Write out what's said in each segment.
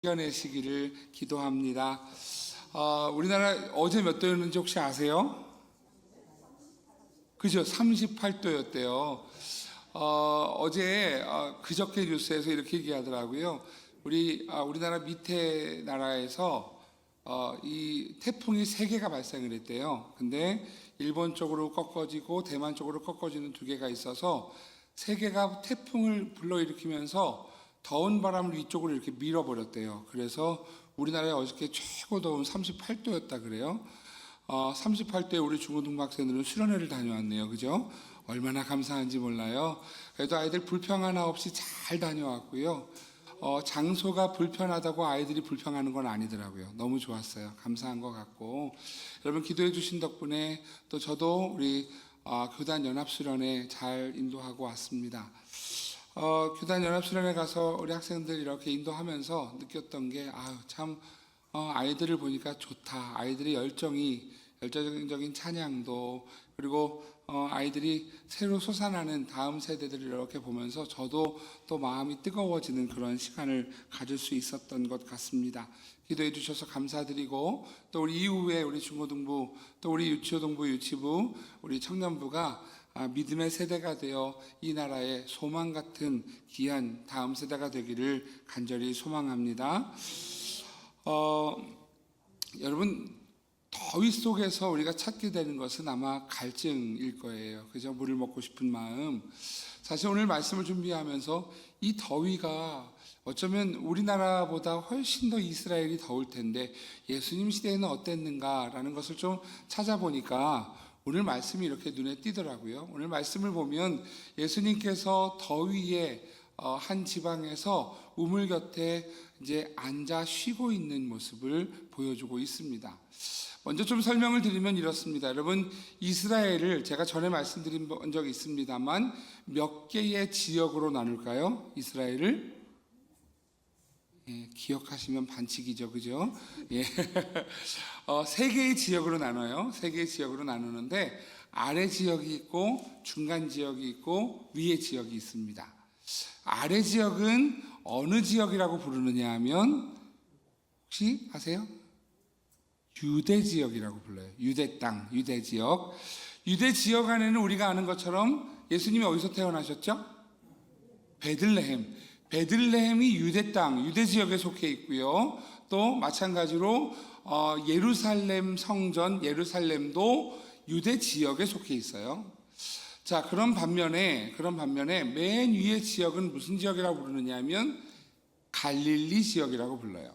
이겨내시기를 기도합니다. 우리나라 어제 몇 도였는지 혹시 아세요? 그죠? 38도였대요. 어제 그저께 뉴스에서 이렇게 얘기하더라고요. 우리나라 밑에 나라에서 이 태풍이 3개가 발생을 했대요. 근데 일본 쪽으로 꺾어지고 대만 쪽으로 꺾어지는 2개가 있어서 3개가 태풍을 불러일으키면서 더운 바람을 위쪽으로 이렇게 밀어버렸대요. 그래서 우리나라에 어저께 최고 더운 38도였다 그래요. 38도에 우리 중고등학생들은 수련회를 다녀왔네요. 그죠? 얼마나 감사한지 몰라요. 그래도 아이들 불평 하나 없이 잘 다녀왔고요. 장소가 불편하다고 아이들이 불평하는 건 아니더라고요. 너무 좋았어요. 감사한 것 같고, 여러분 기도해 주신 덕분에 또 저도 우리 교단 연합수련회 잘 인도하고 왔습니다. 교단 연합수련회 가서 우리 학생들 이렇게 인도하면서 느꼈던 게 아이들을 보니까 좋다. 아이들의 열정적인 찬양도, 그리고 아이들이 새로 솟아나는 다음 세대들을 이렇게 보면서 저도 또 마음이 뜨거워지는 그런 시간을 가질 수 있었던 것 같습니다. 기도해 주셔서 감사드리고, 또 우리 이후에 우리 중고등부, 또 우리 유치호동부, 유치부, 우리 청년부가 믿음의 세대가 되어 이 나라의 소망 같은 귀한 다음 세대가 되기를 간절히 소망합니다. 여러분, 더위 속에서 우리가 찾게 되는 것은 아마 갈증일 거예요. 그죠? 물을 먹고 싶은 마음. 사실 오늘 말씀을 준비하면서 이 더위가 어쩌면 우리나라보다 훨씬 더 이스라엘이 더울 텐데 예수님 시대에는 어땠는가라는 것을 좀 찾아보니까 오늘 말씀이 이렇게 눈에 띄더라고요. 오늘 말씀을 보면 예수님께서 더위에 한 지방에서 우물 곁에 이제 앉아 쉬고 있는 모습을 보여주고 있습니다. 먼저 좀 설명을 드리면 이렇습니다. 여러분, 이스라엘을 제가 전에 말씀드린 적이 있습니다만 몇 개의 지역으로 나눌까요? 이스라엘을? 기억하시면 반칙이죠, 그죠? 3개의 지역으로 나눠요. 3개의 지역으로 나누는데 아래 지역이 있고 중간 지역이 있고 위에 지역이 있습니다. 아래 지역은 어느 지역이라고 부르느냐 하면 혹시 아세요? 유대 지역이라고 불러요. 유대 땅, 유대 지역. 유대 지역 안에는 우리가 아는 것처럼 예수님이 어디서 태어나셨죠? 베들레헴. 베들레헴이 유대 땅, 유대 지역에 속해 있고요. 또 마찬가지로 예루살렘 성전, 예루살렘도 유대 지역에 속해 있어요. 자, 그런 반면에 맨 위의 지역은 무슨 지역이라고 부르느냐 하면 갈릴리 지역이라고 불러요.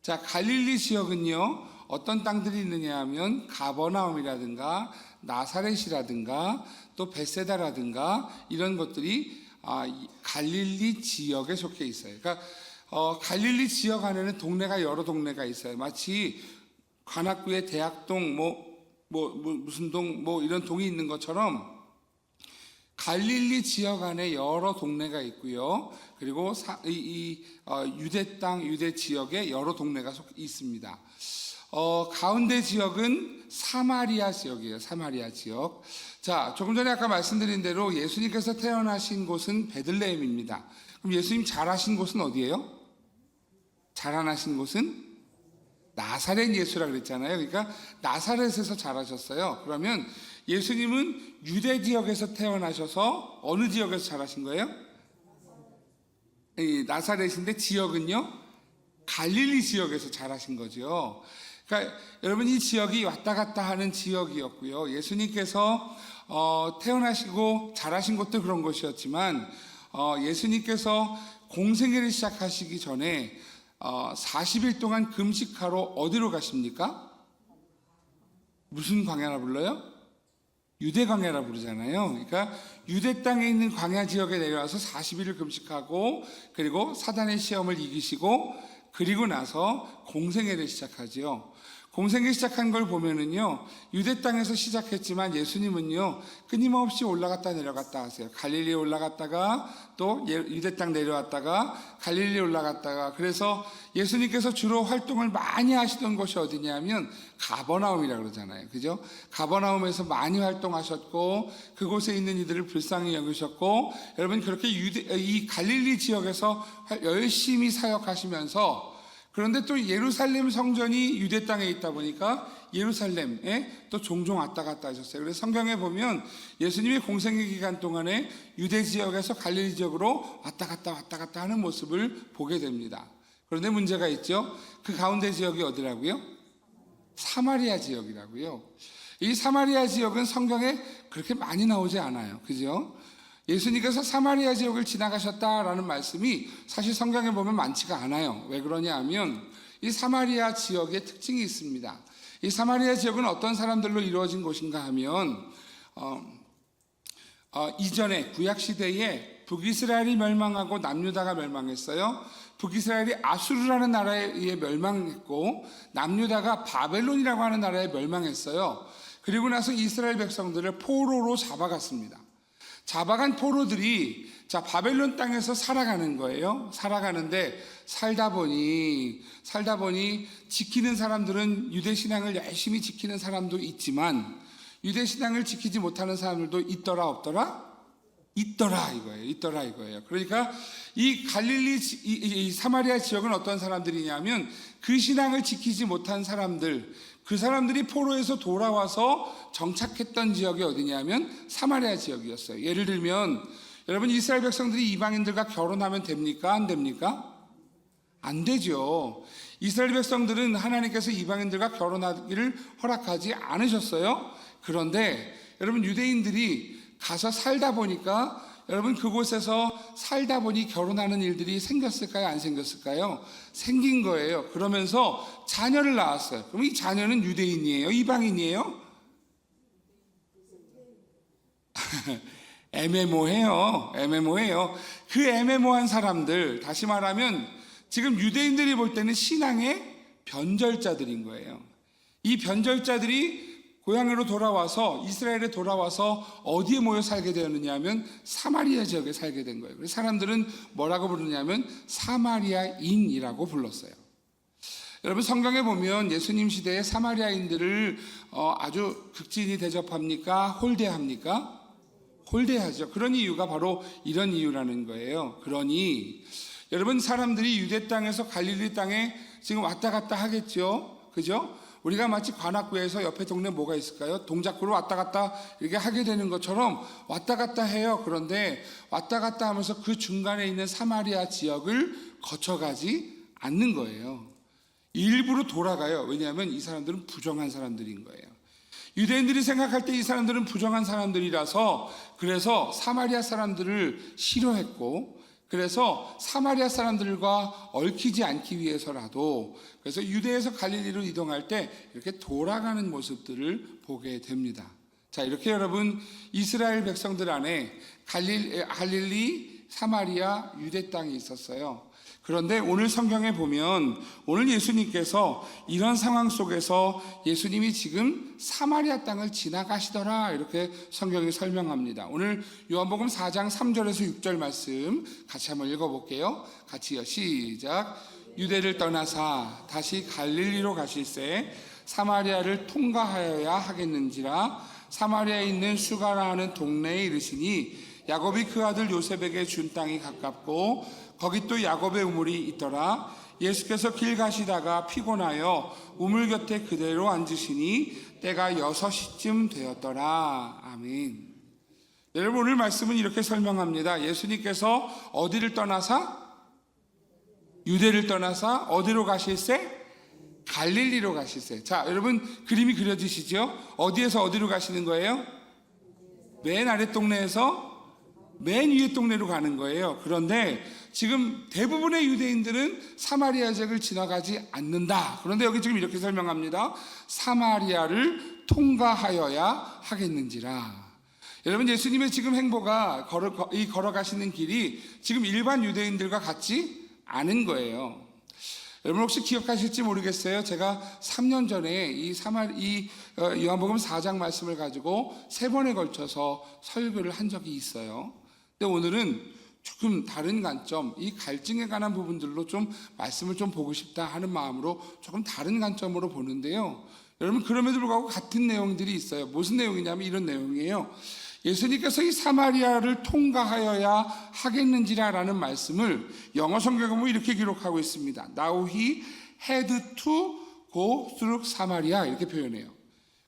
자, 갈릴리 지역은요, 어떤 땅들이 있느냐 하면 가버나움이라든가 나사렛이라든가 또 베세다라든가 이런 것들이 갈릴리 지역에 속해 있어요. 그러니까 갈릴리 지역 안에는 동네가 여러 동네가 있어요. 마치 관악구에 대학동 무슨 동 이런 동이 있는 것처럼 갈릴리 지역 안에 여러 동네가 있고요. 그리고 유대 땅, 유대 지역에 여러 동네가 있습니다. 가운데 지역은 사마리아 지역이에요. 사마리아 지역. 자, 조금 전에 아까 말씀드린 대로 예수님께서 태어나신 곳은 베들레헴입니다. 그럼 예수님 자라신 곳은 어디예요? 자라나신 곳은 나사렛 예수라 그랬잖아요. 그러니까 나사렛에서 자라셨어요. 그러면 예수님은 유대 지역에서 태어나셔서 어느 지역에서 자라신 거예요? 나사렛인데 지역은요? 갈릴리 지역에서 자라신 거죠. 그러니까 여러분, 이 지역이 왔다 갔다 하는 지역이었고요. 예수님께서 태어나시고 자라신 곳도 그런 곳이었지만 예수님께서 공생애를 시작하시기 전에 40일 동안 금식하러 어디로 가십니까? 무슨 광야라 불러요? 유대 광야라 부르잖아요. 그러니까 유대 땅에 있는 광야 지역에 내려와서 40일을 금식하고, 그리고 사단의 시험을 이기시고, 그리고 나서 공생애를 시작하지요. 공생애 시작한 걸 보면은요, 유대 땅에서 시작했지만 예수님은요, 끊임없이 올라갔다 내려갔다 하세요. 갈릴리에 올라갔다가 또 유대 땅 내려왔다가 갈릴리에 올라갔다가. 그래서 예수님께서 주로 활동을 많이 하시던 곳이 어디냐면 가버나움이라고 그러잖아요. 그죠? 가버나움에서 많이 활동하셨고, 그곳에 있는 이들을 불쌍히 여기셨고, 여러분, 그렇게 이 갈릴리 지역에서 열심히 사역하시면서 그런데 또 예루살렘 성전이 유대 땅에 있다 보니까 예루살렘에 또 종종 왔다 갔다 하셨어요. 그래서 성경에 보면 예수님의 공생의 기간 동안에 유대 지역에서 갈릴리 지역으로 왔다 갔다 하는 모습을 보게 됩니다. 그런데 문제가 있죠. 그 가운데 지역이 어디라고요? 사마리아 지역이라고요. 이 사마리아 지역은 성경에 그렇게 많이 나오지 않아요. 그죠? 예수님께서 사마리아 지역을 지나가셨다라는 말씀이 사실 성경에 보면 많지가 않아요. 왜 그러냐 하면 이 사마리아 지역의 특징이 있습니다. 이 사마리아 지역은 어떤 사람들로 이루어진 곳인가 하면 이전에 구약시대에 북이스라엘이 멸망하고 남유다가 멸망했어요. 북이스라엘이 아수르라는 나라에 의해 멸망했고 남유다가 바벨론이라고 하는 나라에 멸망했어요. 그리고 나서 이스라엘 백성들을 포로로 잡아갔습니다. 잡아간 포로들이 바벨론 땅에서 살아가는 거예요. 살아가는데 살다 보니 지키는 사람들은 유대신앙을 열심히 지키는 사람도 있지만 유대신앙을 지키지 못하는 사람들도 있더라 없더라? 있더라 이거예요. 그러니까 이 갈릴리 이 사마리아 지역은 어떤 사람들이냐면 그 신앙을 지키지 못한 사람들, 그 사람들이 포로에서 돌아와서 정착했던 지역이 어디냐면 사마리아 지역이었어요. 예를 들면 여러분 이스라엘 백성들이 이방인들과 결혼하면 됩니까? 안 됩니까? 안 되죠. 이스라엘 백성들은 하나님께서 이방인들과 결혼하기를 허락하지 않으셨어요. 그런데 여러분 유대인들이 가서 살다 보니까 여러분 그곳에서 살다 보니 결혼하는 일들이 생겼을까요? 안 생겼을까요? 생긴 거예요. 그러면서 자녀를 낳았어요. 그럼 이 자녀는 유대인이에요? 이방인이에요? 애매모호해요. 그 애매모호한 사람들, 다시 말하면 지금 유대인들이 볼 때는 신앙의 변절자들인 거예요. 이 변절자들이 고향으로 돌아와서 이스라엘에 돌아와서 어디에 모여 살게 되었느냐 하면 사마리아 지역에 살게 된 거예요. 그래서 사람들은 뭐라고 부르냐면 사마리아인이라고 불렀어요. 여러분 성경에 보면 예수님 시대에 사마리아인들을 아주 극진히 대접합니까? 홀대합니까? 홀대하죠. 그런 이유가 바로 이런 이유라는 거예요. 그러니 여러분 사람들이 유대 땅에서 갈릴리 땅에 지금 왔다 갔다 하겠죠. 그죠? 우리가 마치 관악구에서 옆에 동네 뭐가 있을까요? 동작구로 왔다 갔다 이렇게 하게 되는 것처럼 왔다 갔다 해요. 그런데 왔다 갔다 하면서 그 중간에 있는 사마리아 지역을 거쳐가지 않는 거예요. 일부러 돌아가요. 왜냐하면 이 사람들은 부정한 사람들인 거예요. 유대인들이 생각할 때 이 사람들은 부정한 사람들이라서 그래서 사마리아 사람들을 싫어했고 그래서 사마리아 사람들과 얽히지 않기 위해서라도 그래서 유대에서 갈릴리로 이동할 때 이렇게 돌아가는 모습들을 보게 됩니다. 자, 이렇게 여러분 이스라엘 백성들 안에 갈릴리, 사마리아, 유대 땅이 있었어요. 그런데 오늘 성경에 보면 오늘 예수님께서 이런 상황 속에서 예수님이 지금 사마리아 땅을 지나가시더라 이렇게 성경이 설명합니다. 오늘 요한복음 4장 3절에서 6절 말씀 같이 한번 읽어볼게요. 같이요. 시작. 유대를 떠나사 다시 갈릴리로 가실새 사마리아를 통과하여야 하겠는지라 사마리아에 있는 수가라 하는 동네에 이르시니 야곱이 그 아들 요셉에게 준 땅이 가깝고 거기 또 야곱의 우물이 있더라. 예수께서 길 가시다가 피곤하여 우물 곁에 그대로 앉으시니 때가 6시쯤 되었더라. 아멘. 여러분 오늘 말씀은 이렇게 설명합니다. 예수님께서 어디를 떠나사? 유대를 떠나사 어디로 가실새? 갈릴리로 가실새. 자, 여러분 그림이 그려지시죠? 어디에서 어디로 가시는 거예요? 맨 아래 동네에서 맨 위에 동네로 가는 거예요. 그런데 지금 대부분의 유대인들은 사마리아 지역을 지나가지 않는다. 그런데 여기 지금 이렇게 설명합니다. 사마리아를 통과하여야 하겠는지라. 여러분 예수님의 지금 행보가 걸어가시는 길이 지금 일반 유대인들과 같지 않은 거예요. 여러분 혹시 기억하실지 모르겠어요. 제가 3년 전에 이 요한복음 4장 말씀을 가지고 3번에 걸쳐서 설교를 한 적이 있어요. 근데 오늘은 조금 다른 관점, 이 갈증에 관한 부분들로 좀 말씀을 좀 보고 싶다 하는 마음으로 조금 다른 관점으로 보는데요. 여러분 그럼에도 불구하고 같은 내용들이 있어요. 무슨 내용이냐면 이런 내용이에요. 예수님께서 이 사마리아를 통과하여야 하겠는지라는 말씀을 영어 성경에 보면 이렇게 기록하고 있습니다. Now he had to go through 사마리아 이렇게 표현해요.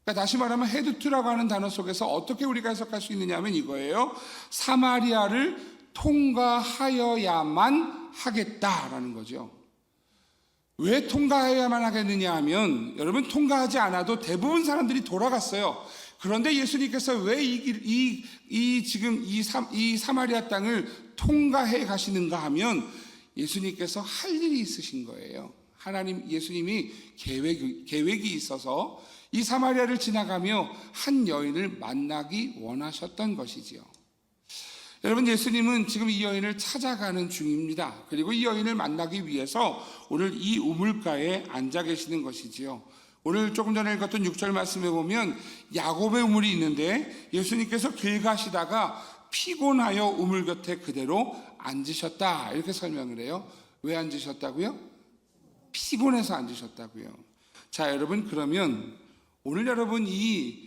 그러니까 다시 말하면 had to라고 하는 단어 속에서 어떻게 우리가 해석할 수 있느냐 하면 이거예요. 사마리아를 통과하여야만 하겠다라는 거죠. 왜 통과해야만 하겠느냐 하면 여러분 통과하지 않아도 대부분 사람들이 돌아갔어요. 그런데 예수님께서 왜 지금 이 사마리아 땅을 통과해 가시는가 하면 예수님께서 할 일이 있으신 거예요. 예수님이 계획이 있어서 이 사마리아를 지나가며 한 여인을 만나기 원하셨던 것이지요. 여러분, 예수님은 지금 이 여인을 찾아가는 중입니다. 그리고 이 여인을 만나기 위해서 오늘 이 우물가에 앉아 계시는 것이지요. 오늘 조금 전에 읽었던 6절 말씀에 보면 야곱의 우물이 있는데 예수님께서 길 가시다가 피곤하여 우물 곁에 그대로 앉으셨다 이렇게 설명을 해요. 왜 앉으셨다고요? 피곤해서 앉으셨다고요. 자, 여러분, 그러면 오늘 여러분 이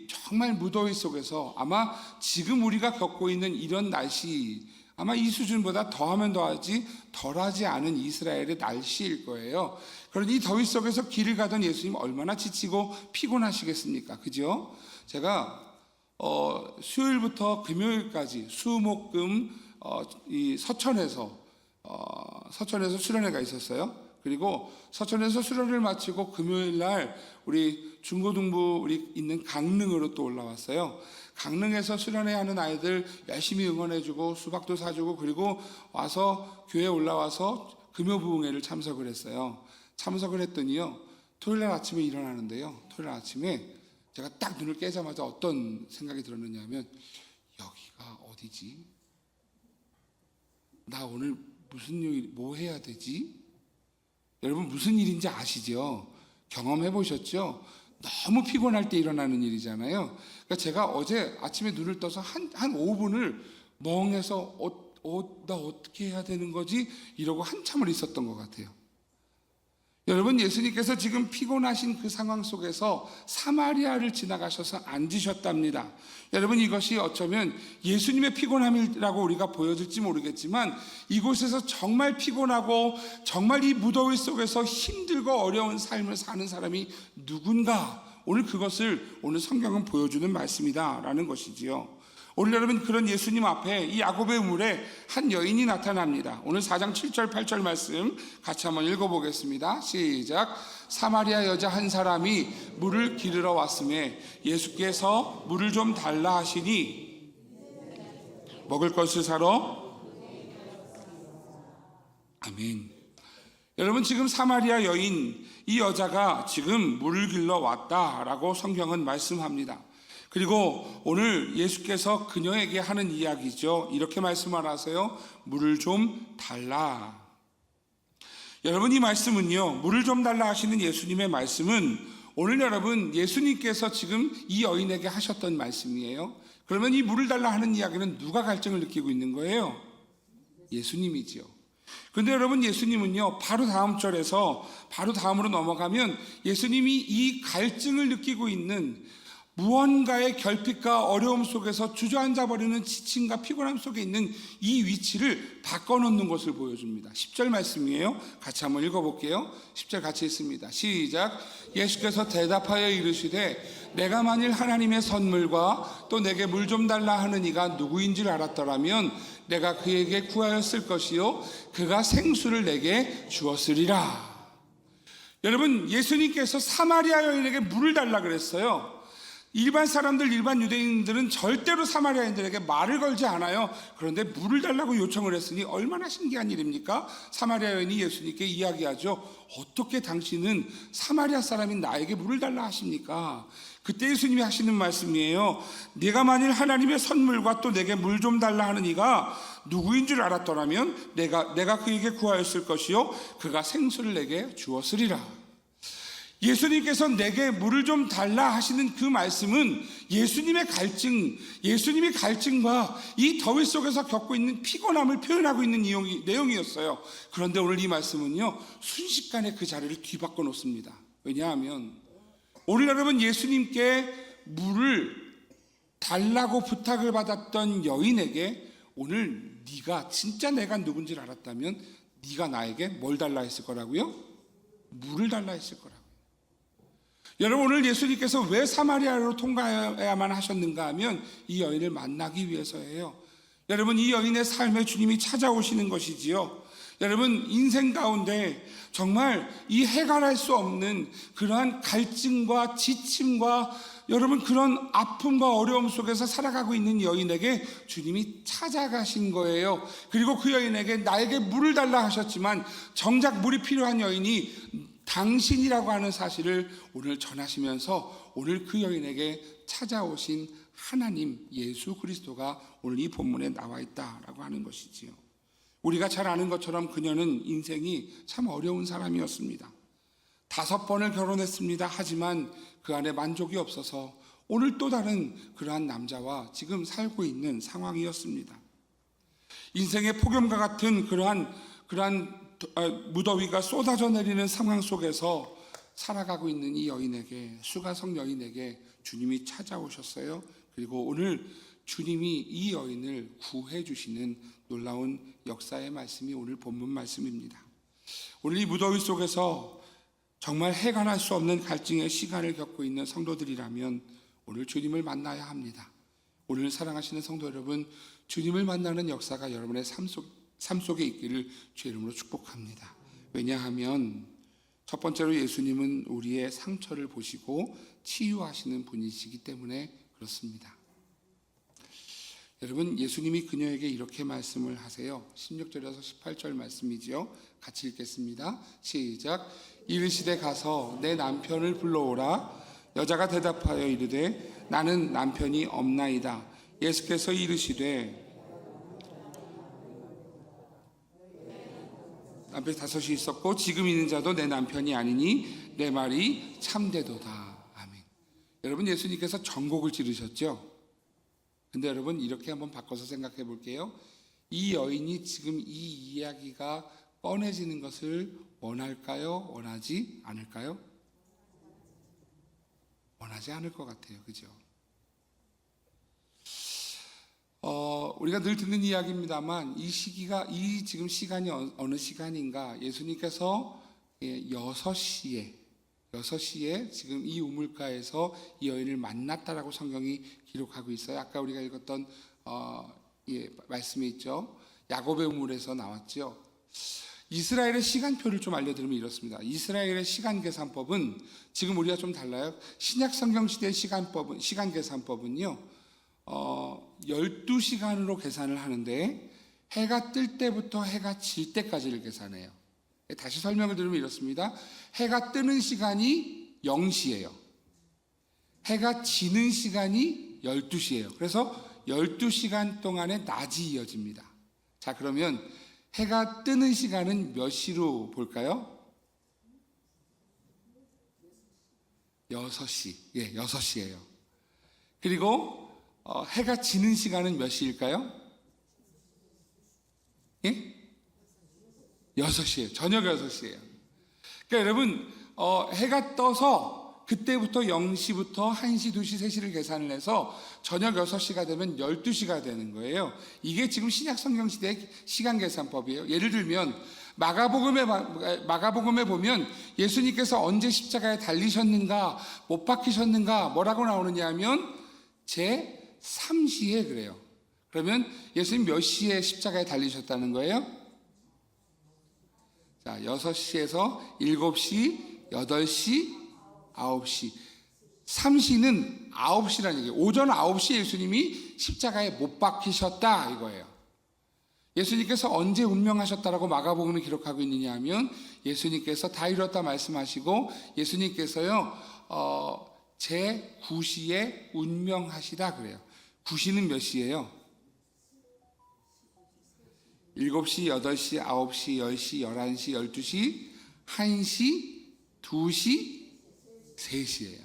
정말 무더위 속에서 아마 지금 우리가 겪고 있는 이런 날씨, 아마 이 수준보다 더하면 더하지 덜하지 않은 이스라엘의 날씨일 거예요. 그런데 이 더위 속에서 길을 가던 예수님 얼마나 지치고 피곤하시겠습니까? 그죠? 제가 수요일부터 금요일까지 수목금 이 서천에서 수련회가 있었어요. 그리고 서천에서 수련을 마치고 금요일 날 우리 중고등부 우리 있는 강릉으로 또 올라왔어요. 강릉에서 수련회 하는 아이들 열심히 응원해주고 수박도 사주고 그리고 와서 교회에 올라와서 금요 부흥회를 참석을 했어요. 참석을 했더니요, 토요일 날 아침에 일어나는데요, 토요일 날 아침에 제가 딱 눈을 깨자마자 어떤 생각이 들었느냐 하면 여기가 어디지? 나 오늘 무슨 일, 뭐 해야 되지? 여러분, 무슨 일인지 아시죠? 경험해 보셨죠? 너무 피곤할 때 일어나는 일이잖아요. 그러니까 제가 어제 아침에 눈을 떠서 한 5분을 멍해서 나 어떻게 해야 되는 거지? 이러고 한참을 있었던 것 같아요. 여러분, 예수님께서 지금 피곤하신 그 상황 속에서 사마리아를 지나가셔서 앉으셨답니다. 여러분, 이것이 어쩌면 예수님의 피곤함이라고 우리가 보여질지 모르겠지만 이곳에서 정말 피곤하고 정말 이 무더위 속에서 힘들고 어려운 삶을 사는 사람이 누군가, 오늘 그것을 오늘 성경은 보여주는 말씀이다라는 것이지요. 오늘 여러분, 그런 예수님 앞에 이 야곱의 우물에 한 여인이 나타납니다. 오늘 4장 7절 8절 말씀 같이 한번 읽어보겠습니다. 시작. 사마리아 여자 한 사람이 물을 기르러 왔음에 예수께서 물을 좀 달라 하시니 먹을 것을 사러. 아멘. 여러분, 지금 사마리아 여인, 이 여자가 지금 물을 길러 왔다라고 성경은 말씀합니다. 그리고 오늘 예수께서 그녀에게 하는 이야기죠. 이렇게 말씀을 하세요. 물을 좀 달라. 여러분, 이 말씀은요, 물을 좀 달라 하시는 예수님의 말씀은 오늘 여러분 예수님께서 지금 이 여인에게 하셨던 말씀이에요. 그러면 이 물을 달라 하는 이야기는 누가 갈증을 느끼고 있는 거예요? 예수님이지요. 그런데 여러분, 예수님은요, 바로 다음 절에서 바로 다음으로 넘어가면 예수님이 이 갈증을 느끼고 있는 무언가의 결핍과 어려움 속에서 주저앉아 버리는 지침과 피곤함 속에 있는 이 위치를 바꿔놓는 것을 보여줍니다. 10절 말씀이에요. 같이 한번 읽어볼게요. 10절 같이 읽습니다. 시작. 예수께서 대답하여 이르시되 내가 만일 하나님의 선물과 또 내게 물 좀 달라 하는 이가 누구인지를 알았더라면 내가 그에게 구하였을 것이요 그가 생수를 내게 주었으리라. 여러분, 예수님께서 사마리아 여인에게 물을 달라 그랬어요. 일반 사람들, 일반 유대인들은 절대로 사마리아인들에게 말을 걸지 않아요. 그런데 물을 달라고 요청을 했으니 얼마나 신기한 일입니까? 사마리아 여인이 예수님께 이야기하죠. 어떻게 당신은 사마리아 사람인 나에게 물을 달라 하십니까? 그때 예수님이 하시는 말씀이에요. 내가 만일 하나님의 선물과 또 내게 물 좀 달라 하는 이가 누구인 줄 알았더라면 내가 그에게 구하였을 것이요 그가 생수를 내게 주었으리라. 예수님께서 내게 물을 좀 달라 하시는 그 말씀은 예수님의 갈증과 이 더위 속에서 겪고 있는 피곤함을 표현하고 있는 내용이었어요. 그런데 오늘 이 말씀은요, 순식간에 그 자리를 뒤바꿔 놓습니다. 왜냐하면 오늘 여러분, 예수님께 물을 달라고 부탁을 받았던 여인에게 오늘 네가 진짜 내가 누군지를 알았다면 네가 나에게 뭘 달라 했을 거라고요? 물을 달라 했을 거라고요. 여러분, 오늘 예수님께서 왜 사마리아로 통과해야만 하셨는가 하면 이 여인을 만나기 위해서예요. 여러분, 이 여인의 삶에 주님이 찾아오시는 것이지요. 여러분, 인생 가운데 정말 이 해결할 수 없는 그러한 갈증과 지침과 여러분 그런 아픔과 어려움 속에서 살아가고 있는 여인에게 주님이 찾아가신 거예요. 그리고 그 여인에게 나에게 물을 달라 하셨지만 정작 물이 필요한 여인이 당신이라고 하는 사실을 오늘 전하시면서 오늘 그 여인에게 찾아오신 하나님 예수 그리스도가 오늘 이 본문에 나와 있다라고 하는 것이지요. 우리가 잘 아는 것처럼 그녀는 인생이 참 어려운 사람이었습니다. 5번을 결혼했습니다. 하지만 그 안에 만족이 없어서 오늘 또 다른 그러한 남자와 지금 살고 있는 상황이었습니다. 인생의 폭염과 같은 그러한 무더위가 쏟아져 내리는 상황 속에서 살아가고 있는 이 여인에게, 수가성 여인에게 주님이 찾아오셨어요. 그리고 오늘 주님이 이 여인을 구해 주시는 놀라운 역사의 말씀이 오늘 본문 말씀입니다. 오늘 이 무더위 속에서 정말 해결할 수 없는 갈증의 시간을 겪고 있는 성도들이라면 오늘 주님을 만나야 합니다. 오늘 사랑하시는 성도 여러분, 주님을 만나는 역사가 여러분의 삶 속에 있기를 주의 이름으로 축복합니다. 왜냐하면 첫 번째로 예수님은 우리의 상처를 보시고 치유하시는 분이시기 때문에 그렇습니다. 여러분, 예수님이 그녀에게 이렇게 말씀을 하세요. 16절에서 18절 말씀이지요. 같이 읽겠습니다. 시작. 이르시되 가서 내 남편을 불러오라. 여자가 대답하여 이르되 나는 남편이 없나이다. 예수께서 이르시되 남편이 5이 있었고 지금 있는 자도 내 남편이 아니니 내 말이 참되도다. 아멘. 여러분, 예수님께서 전곡을 찌르셨죠. 근데 여러분, 이렇게 한번 바꿔서 생각해 볼게요. 이 여인이 지금 이 이야기가 뻔해지는 것을 원할까요? 원하지 않을까요? 원하지 않을 것 같아요. 그죠? 우리가 늘 듣는 이야기입니다만 이 지금 시간이 어느 시간인가, 예수님께서 6시에 지금 이 우물가에서 이 여인을 만났다라고 성경이 기록하고 있어요. 아까 우리가 읽었던 말씀이 있죠. 야곱의 우물에서 나왔죠. 이스라엘의 시간표를 좀 알려드리면 이렇습니다. 이스라엘의 시간 계산법은 지금 우리가 좀 달라요. 신약 성경 시대의 시간 계산법은요, 12시간으로 계산을 하는데 해가 뜰 때부터 해가 질 때까지를 계산해요. 다시 설명을 드리면 이렇습니다. 해가 뜨는 시간이 0시예요. 해가 지는 시간이 12시예요. 그래서 12시간 동안의 낮이 이어집니다. 자, 그러면 해가 뜨는 시간은 몇 시로 볼까요? 6시. 예, 6시예요. 그리고 해가 지는 시간은 몇 시일까요? 예? 6시예요. 저녁 6시예요. 그러니까 여러분, 해가 떠서 그때부터 0시부터 1시, 2시, 3시를 계산을 해서 저녁 6시가 되면 12시가 되는 거예요. 이게 지금 신약 성경 시대의 시간 계산법이에요. 예를 들면 마가복음에 보면 예수님께서 언제 십자가에 달리셨는가, 못 박히셨는가, 뭐라고 나오느냐 하면 제 3시에 그래요. 그러면 예수님 몇 시에 십자가에 달리셨다는 거예요? 자, 6시에서 7시, 8시, 9시. 3시는 9시라는 얘기예요. 오전 9시에 예수님이 십자가에 못 박히셨다 이거예요. 예수님께서 언제 운명하셨다라고 마가복음이 기록하고 있느냐 하면 예수님께서 다 이뤘다 말씀하시고 예수님께서요 제 9시에 운명하시다 그래요. 9시는 몇 시예요? 7시, 8시, 9시, 10시, 11시, 12시, 1시, 2시, 3시예요.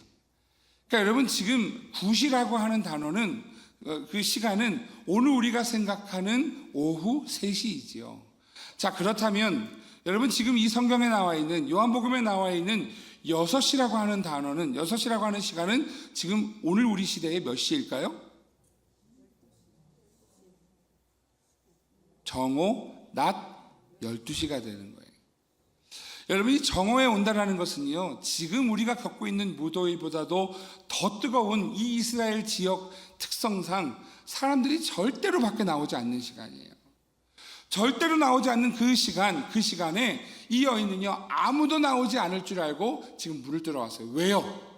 그러니까 여러분, 지금 9시라고 하는 단어는 그 시간은 오늘 우리가 생각하는 오후 3시이지요. 자, 그렇다면 여러분, 지금 이 성경에 나와 있는 요한복음에 나와 있는 6시라고 하는 단어는, 6시라고 하는 시간은 지금 오늘 우리 시대의 몇 시일까요? 정오 낮 12시가 되는 거예요. 여러분, 이 정오에 온다라는 것은요, 지금 우리가 겪고 있는 무더위보다도 더 뜨거운 이 이스라엘 지역 특성상 사람들이 절대로 밖에 나오지 않는 시간이에요. 절대로 나오지 않는 그 시간에 이 여인은요, 아무도 나오지 않을 줄 알고 지금 물을 뜨러 왔어요. 왜요?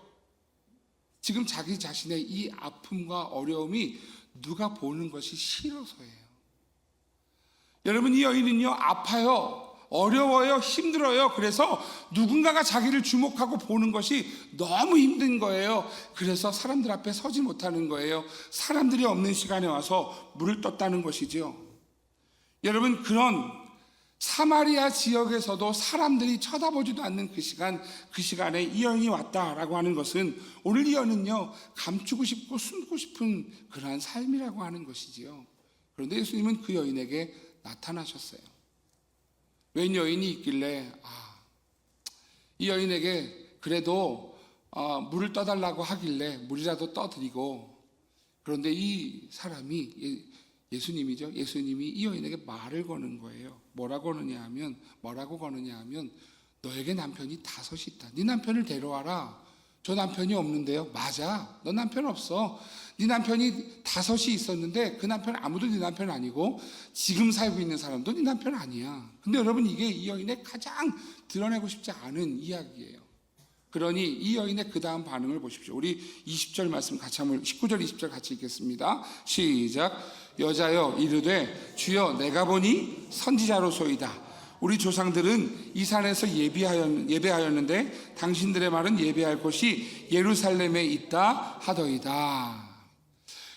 지금 자기 자신의 이 아픔과 어려움이 누가 보는 것이 싫어서예요. 여러분, 이 여인은요, 아파요, 어려워요, 힘들어요. 그래서 누군가가 자기를 주목하고 보는 것이 너무 힘든 거예요. 그래서 사람들 앞에 서지 못하는 거예요. 사람들이 없는 시간에 와서 물을 떴다는 것이죠. 여러분, 그런 사마리아 지역에서도 사람들이 쳐다보지도 않는 그 시간에 이 여인이 왔다라고 하는 것은, 오늘 이 여인은요, 감추고 싶고 숨고 싶은 그러한 삶이라고 하는 것이지요. 그런데 예수님은 그 여인에게 나타나셨어요. 웬 여인이 있길래 이 여인에게 그래도 물을 떠달라고 하길래 물이라도 떠드리고, 그런데 이 사람이 예수님이죠. 예수님이 이 여인에게 말을 거는 거예요. 뭐라고 거느냐 하면 너에게 남편이 5이 있다. 네 남편을 데려와라. 저 남편이 없는데요. 맞아, 너 남편 없어. 네 남편이 5이 있었는데 그 남편 아무도 네 남편 아니고 지금 살고 있는 사람도 네 남편 아니야. 근데 여러분, 이게 이 여인의 가장 드러내고 싶지 않은 이야기예요. 그러니 이 여인의 그 다음 반응을 보십시오. 우리 20절 말씀 같이 한번, 19절 20절 같이 읽겠습니다. 시작. 여자여 이르되 주여 내가 보니 선지자로소이다. 우리 조상들은 이 산에서 예배하였는데 당신들의 말은 예배할 곳이 예루살렘에 있다 하더이다.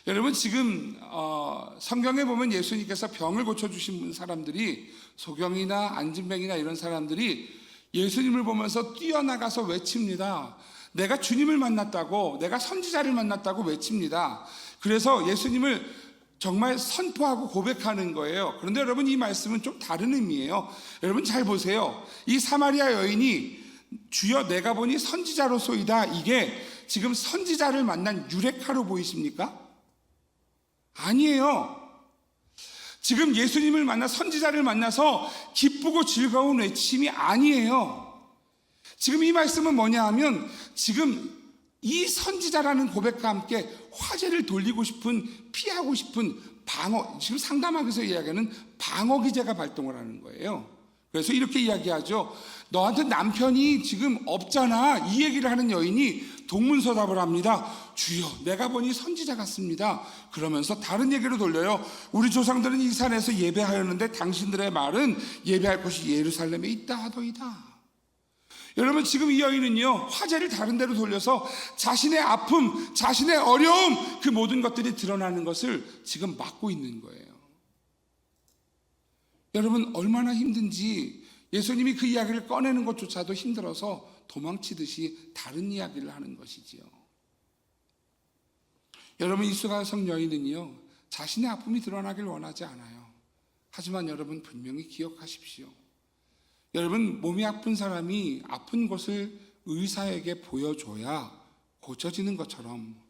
여러분, 지금 성경에 보면 예수님께서 병을 고쳐주신 사람들이, 소경이나 안진뱅이나 이런 사람들이 예수님을 보면서 뛰어나가서 외칩니다. 내가 주님을 만났다고, 내가 선지자를 만났다고 외칩니다. 그래서 예수님을 정말 선포하고 고백하는 거예요. 그런데 여러분, 이 말씀은 좀 다른 의미예요. 여러분 잘 보세요. 이 사마리아 여인이 주여 내가 보니 선지자로소이다, 이게 지금 선지자를 만난 유레카로 보이십니까? 아니에요. 지금 예수님을 만나 선지자를 만나서 기쁘고 즐거운 외침이 아니에요. 지금 이 말씀은 뭐냐 하면, 지금 이 선지자라는 고백과 함께 화제를 돌리고 싶은, 피하고 싶은 방어, 지금 상담학에서 이야기하는 방어 기제가 발동을 하는 거예요. 그래서 이렇게 이야기하죠. 너한테 남편이 지금 없잖아. 이 얘기를 하는 여인이 동문서답을 합니다. 주여 내가 보니 선지자 같습니다. 그러면서 다른 얘기로 돌려요. 우리 조상들은 이 산에서 예배하였는데 당신들의 말은 예배할 곳이 예루살렘에 있다 하더이다. 여러분, 지금 이 여인은요, 화제를 다른 데로 돌려서 자신의 아픔, 자신의 어려움, 그 모든 것들이 드러나는 것을 지금 막고 있는 거예요. 여러분, 얼마나 힘든지 예수님이 그 이야기를 꺼내는 것조차도 힘들어서 도망치듯이 다른 이야기를 하는 것이지요. 여러분, 이 수가성 여인은요, 자신의 아픔이 드러나길 원하지 않아요. 하지만 여러분, 분명히 기억하십시오. 여러분, 몸이 아픈 사람이 아픈 곳을 의사에게 보여줘야 고쳐지는 것처럼,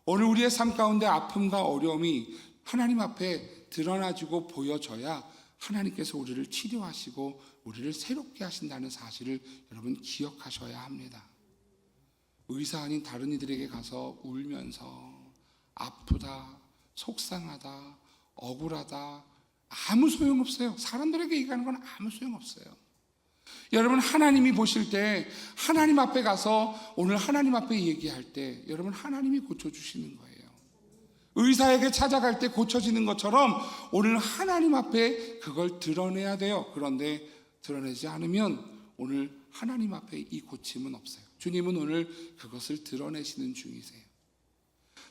오늘 우리의 삶 가운데 아픔과 어려움이 하나님 앞에 드러나지고 보여져야 하나님께서 우리를 치료하시고 우리를 새롭게 하신다는 사실을 여러분 기억하셔야 합니다. 의사 아닌 다른 이들에게 가서 울면서 아프다, 속상하다, 억울하다, 아무 소용없어요. 사람들에게 얘기하는 건 아무 소용없어요. 여러분, 하나님이 보실 때, 하나님 앞에 가서 오늘 하나님 앞에 얘기할 때 여러분, 하나님이 고쳐주시는 거예요. 의사에게 찾아갈 때 고쳐지는 것처럼 오늘 하나님 앞에 그걸 드러내야 돼요. 그런데 드러내지 않으면 오늘 하나님 앞에 이 고침은 없어요. 주님은 오늘 그것을 드러내시는 중이세요.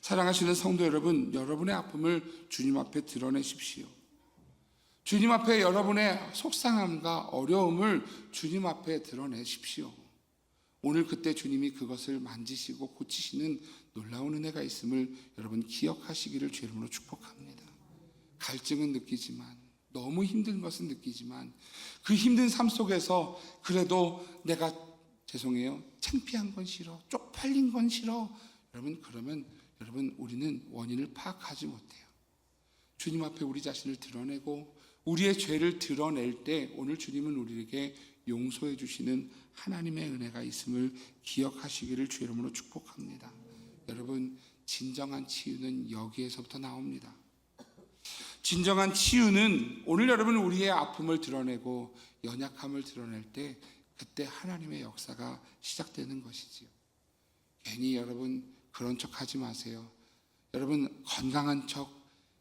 사랑하시는 성도 여러분, 여러분의 아픔을 주님 앞에 드러내십시오. 주님 앞에 여러분의 속상함과 어려움을 주님 앞에 드러내십시오. 오늘 그때 주님이 그것을 만지시고 고치시는 놀라운 은혜가 있음을 여러분 기억하시기를 주 이름으로 축복합니다. 갈증은 느끼지만, 너무 힘든 것은 느끼지만, 그 힘든 삶 속에서 그래도 내가 죄송해요, 창피한 건 싫어, 쪽팔린 건 싫어, 그러면 여러분 우리는 원인을 파악하지 못해요. 주님 앞에 우리 자신을 드러내고 우리의 죄를 드러낼 때 오늘 주님은 우리에게 용서해 주시는 하나님의 은혜가 있음을 기억하시기를 주 이름으로 축복합니다. 여러분, 진정한 치유는 여기에서부터 나옵니다. 진정한 치유는 오늘 여러분 우리의 아픔을 드러내고 연약함을 드러낼 때 그때 하나님의 역사가 시작되는 것이지요. 괜히 여러분 그런 척 하지 마세요. 여러분 건강한 척,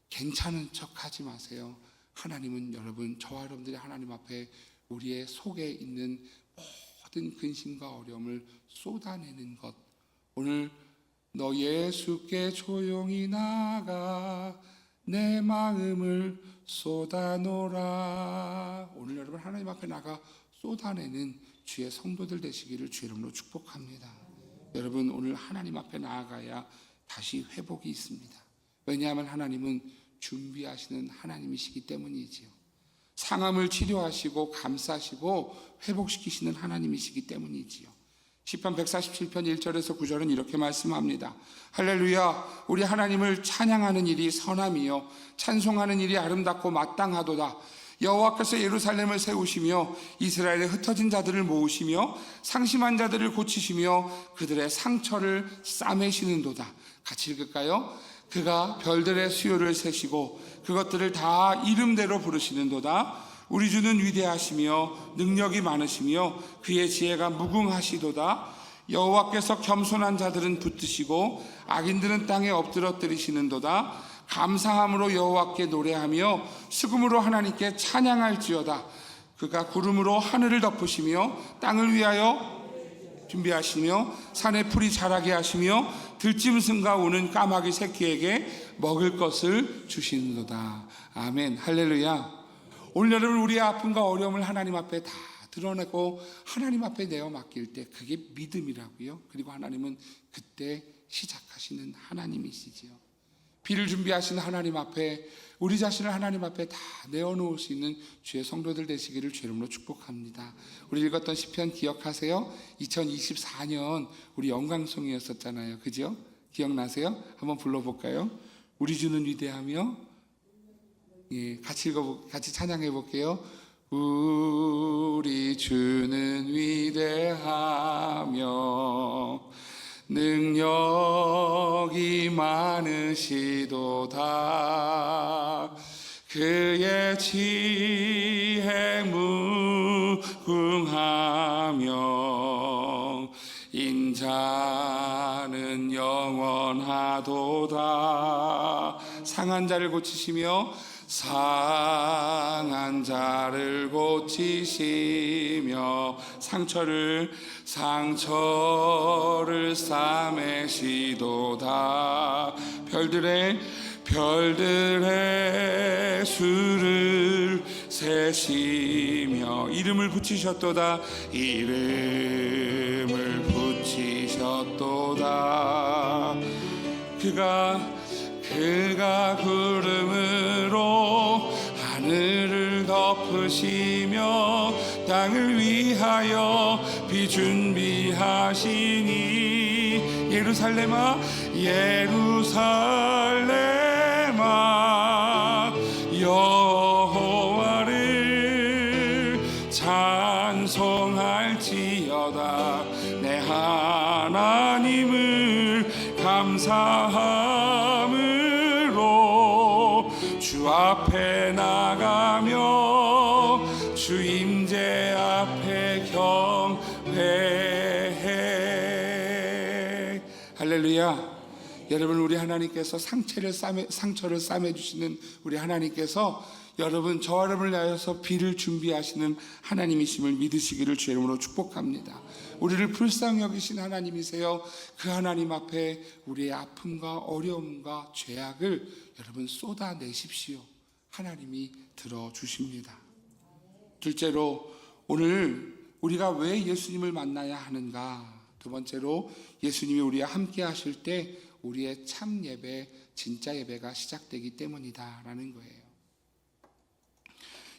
괜찮은 척 하지 마세요. 하나님은 여러분, 저와 여러분들이 하나님 앞에 우리의 속에 있는 모든 근심과 어려움을 쏟아내는 것. 오늘 너 예수께 조용히 나가 내 마음을 쏟아놓으라. 오늘 여러분 하나님 앞에 나가 쏟아내는 주의 성도들 되시기를 주 이름으로 축복합니다. 여러분, 오늘 하나님 앞에 나아가야 다시 회복이 있습니다. 왜냐하면 하나님은 준비하시는 하나님이시기 때문이지요. 상함을 치료하시고 감싸시고 회복시키시는 하나님이시기 때문이지요. 시편 147편 1절에서 9절은 이렇게 말씀합니다. 할렐루야, 우리 하나님을 찬양하는 일이 선함이요 찬송하는 일이 아름답고 마땅하도다. 여호와께서 예루살렘을 세우시며 이스라엘의 흩어진 자들을 모으시며 상심한 자들을 고치시며 그들의 상처를 싸매시는도다. 같이 읽을까요? 그가 별들의 수요를 세시고 그것들을 다 이름대로 부르시는도다. 우리 주는 위대하시며 능력이 많으시며 그의 지혜가 무궁하시도다. 여호와께서 겸손한 자들은 붙드시고 악인들은 땅에 엎드러뜨리시는도다. 감사함으로 여호와께 노래하며 수금으로 하나님께 찬양할지어다. 그가 구름으로 하늘을 덮으시며 땅을 위하여 준비하시며 산에 풀이 자라게 하시며 들짐승과 우는 까마귀 새끼에게 먹을 것을 주시는도다. 아멘. 할렐루야. 오늘 여러분 우리의 아픔과 어려움을 하나님 앞에 다 드러내고 하나님 앞에 내어 맡길 때 그게 믿음이라고요. 그리고 하나님은 그때 시작하시는 하나님이시지요. 비를 준비하시는 하나님 앞에 우리 자신을 하나님 앞에 다 내어놓을 수 있는 주의 성도들 되시기를 주 이름으로 축복합니다. 우리 읽었던 시편 기억하세요? 2024년 우리 영광송이었었잖아요. 그죠? 기억나세요? 한번 불러볼까요? 우리 주는 위대하며, 예, 같이 찬양해 볼게요. 우리 주는 위대하며 능력이 많으시도다. 그의 지혜 무궁하며 인자는 영원하도다. 상한 자를 고치시며 상한 자를 고치시며 상처를 싸매시도다. 별들의 수를 세시며 이름을 붙이셨도다. 이름을 붙이셨도다. 그가 구름으로 하늘을 덮으시며 땅을 위하여 비 준비하시니 예루살렘아 여호와를 찬송할지어다. 내 하나님을 감사함으로 주 앞에 나가며 주 임재 앞에 경배해. 할렐루야. 여러분, 우리 하나님께서 상처를 싸매주시는 우리 하나님께서 여러분, 저와 여러분을 위하여서 비를 준비하시는 하나님이심을 믿으시기를 주 이름으로 축복합니다. 우리를 불쌍히 여기신 하나님이세요. 그 하나님 앞에 우리의 아픔과 어려움과 죄악을 여러분 쏟아내십시오. 하나님이 들어주십니다. 둘째로, 오늘 우리가 왜 예수님을 만나야 하는가? 두 번째로, 예수님이 우리와 함께 하실 때 우리의 참 예배, 진짜 예배가 시작되기 때문이다 라는 거예요.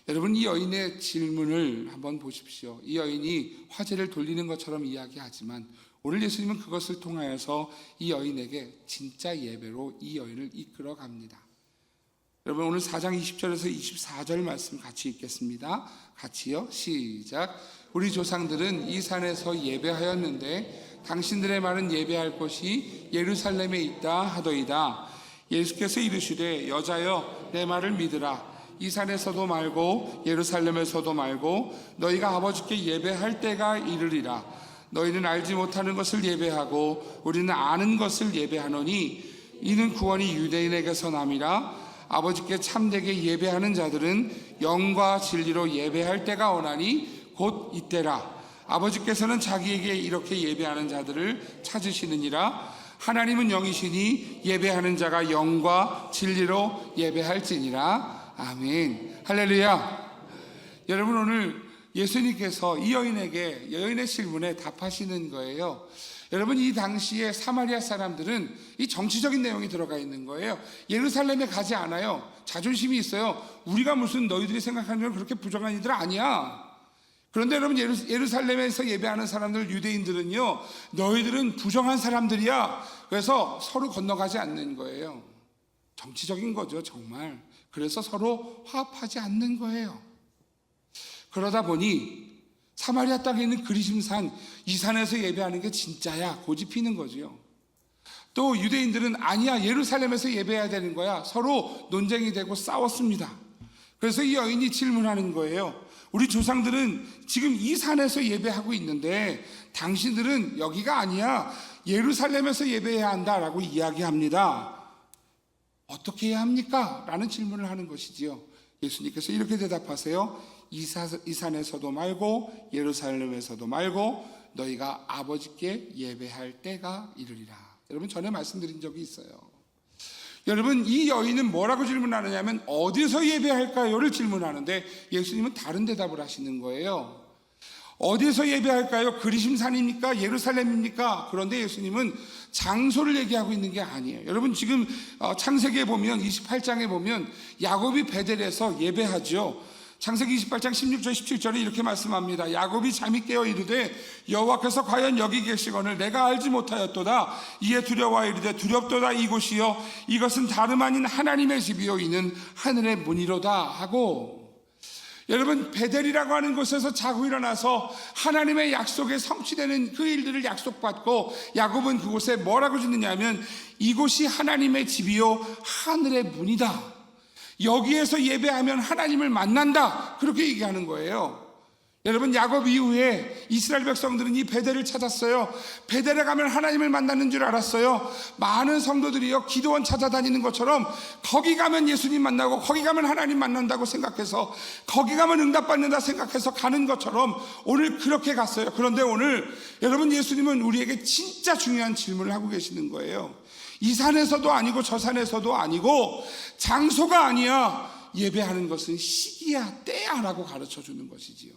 여러분, 이 여인의 질문을 한번 보십시오. 이 여인이 화제를 돌리는 것처럼 이야기하지만 오늘 예수님은 그것을 통하여서 이 여인에게 진짜 예배로 이 여인을 이끌어 갑니다. 여러분, 오늘 4장 20절에서 24절 말씀 같이 읽겠습니다. 같이요. 시작. 우리 조상들은 이 산에서 예배하였는데 당신들의 말은 예배할 곳이 예루살렘에 있다 하더이다. 예수께서 이르시되 여자여 내 말을 믿으라. 이 산에서도 말고 예루살렘에서도 말고 너희가 아버지께 예배할 때가 이르리라. 너희는 알지 못하는 것을 예배하고 우리는 아는 것을 예배하노니 이는 구원이 유대인에게서 남이라. 아버지께 참되게 예배하는 자들은 영과 진리로 예배할 때가 오나니 곧 이때라. 아버지께서는 자기에게 이렇게 예배하는 자들을 찾으시느니라. 하나님은 영이시니 예배하는 자가 영과 진리로 예배할지니라. 아멘. 할렐루야. 여러분, 오늘 예수님께서 이 여인의 질문에 답하시는 거예요. 여러분, 이 당시에 사마리아 사람들은 이 정치적인 내용이 들어가 있는 거예요. 예루살렘에 가지 않아요. 자존심이 있어요. 우리가 무슨 너희들이 생각하는 건 그렇게 부정한 이들 아니야. 그런데 여러분, 예루살렘에서 예배하는 사람들, 유대인들은요, 너희들은 부정한 사람들이야. 그래서 서로 건너가지 않는 거예요. 정치적인 거죠, 정말. 그래서 서로 화합하지 않는 거예요. 그러다 보니 사마리아 땅에 있는 그리심산, 이 산에서 예배하는 게 진짜야 고집피는 거죠. 또 유대인들은 아니야, 예루살렘에서 예배해야 되는 거야. 서로 논쟁이 되고 싸웠습니다. 그래서 이 여인이 질문하는 거예요. 우리 조상들은 지금 이 산에서 예배하고 있는데 당신들은 여기가 아니야, 예루살렘에서 예배해야 한다라고 이야기합니다. 어떻게 해야 합니까? 라는 질문을 하는 것이지요. 예수님께서 이렇게 대답하세요. 이 산에서도 말고 예루살렘에서도 말고 너희가 아버지께 예배할 때가 이르리라. 여러분, 전에 말씀드린 적이 있어요. 여러분, 이 여인은 뭐라고 질문하느냐면 어디서 예배할까요를 질문하는데 예수님은 다른 대답을 하시는 거예요. 어디서 예배할까요? 그리심산입니까? 예루살렘입니까? 그런데 예수님은 장소를 얘기하고 있는 게 아니에요. 여러분, 지금 창세기에 보면 28장에 보면 야곱이 베델에서 예배하죠. 창세기 28장 16절 17절에 이렇게 말씀합니다. 야곱이 잠이 깨어 이르되 여호와께서 과연 여기 계시거늘 내가 알지 못하였도다. 이에 두려워 이르되 두렵도다. 이곳이요 이것은 다름 아닌 하나님의 집이요 이는 하늘의 문이로다 하고, 여러분, 베델이라고 하는 곳에서 자고 일어나서 하나님의 약속에 성취되는 그 일들을 약속받고 야곱은 그곳에 뭐라고 짓느냐면 이곳이 하나님의 집이요 하늘의 문이다. 여기에서 예배하면 하나님을 만난다. 그렇게 얘기하는 거예요. 여러분, 야곱 이후에 이스라엘 백성들은 이 베델을 찾았어요. 베델에 가면 하나님을 만나는 줄 알았어요. 많은 성도들이요, 기도원 찾아다니는 것처럼 거기 가면 예수님 만나고 거기 가면 하나님 만난다고 생각해서, 거기 가면 응답받는다 생각해서 가는 것처럼 오늘 그렇게 갔어요. 그런데 오늘 여러분, 예수님은 우리에게 진짜 중요한 질문을 하고 계시는 거예요. 이 산에서도 아니고 저 산에서도 아니고 장소가 아니야. 예배하는 것은 시기야, 때야 라고 가르쳐 주는 것이지요.